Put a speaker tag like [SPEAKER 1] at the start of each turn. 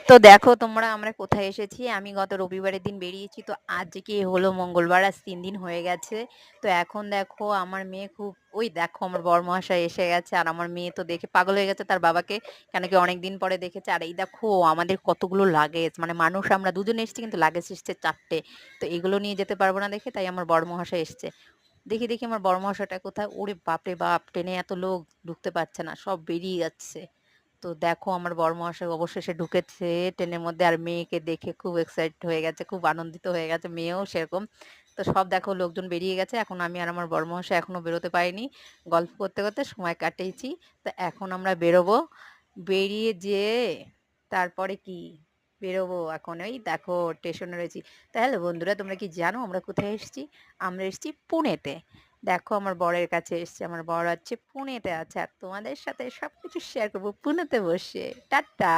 [SPEAKER 1] তো দেখো তোমরা আমরা কোথায় এসেছি। আমি গত রবিবারের দিন বেরিয়েছি। তো আজকে হলো মঙ্গলবার, আজ ৩ দিন হয়ে গেছে। তো এখন দেখো আমার মেয়ে খুব ওই দেখো আমার বরমহাশয় এসে গেছে। আর আমার মেয়ে তো দেখে পাগল হয়ে গেছে তার বাবাকে। কেন কি অনেকদিন পরে দেখেছে। আর এই দেখো আমাদের কতগুলো লাগেজ, মানে মানুষ আমরা দুজনে এসেছি কিন্তু লাগেজ এসছে ৪ টে। তো এগুলো নিয়ে যেতে পারবো না দেখে তাই আমার বরমহাশয় এসছে। দেখি আমার বরমশাইটা কোথায়? ওরে বাপরে বাপ! ট্রেনে এত লোক ঢুকতে পারছে না। সব বেরিয়ে যাচ্ছে। তো দেখো আমার বরমশাই অবশেষে ঢুকেছে ট্রেনের মধ্যে। আর মেয়েকে দেখে খুব এক্সাইটেড হয়ে গেছে, খুব আনন্দিত হয়ে গেছে। মেয়েও সেরকম। তো সব দেখো লোকজন বেরিয়ে গেছে। এখন আমি আর আমার বরমশাই এখনো বেরোতে পারিনি। গল্প করতে সময় কাটিয়েছি। তো এখন আমরা বেরোবো। বেরিয়ে যেয়ে তারপরে কি? বেরোবো এখন। এই দেখো স্টেশনে রয়েছি। তাহলে বন্ধুরা তোমরা কি জানো আমরা কোথায় এসেছি? আমরা এসেছি পুনেতে। দেখো আমার বরের কাছে এসেছি। আমার বর হচ্ছে পুনেতে আছে। আর তোমাদের সাথে সবকিছু শেয়ার করবো পুনেতে বসে। টাটা।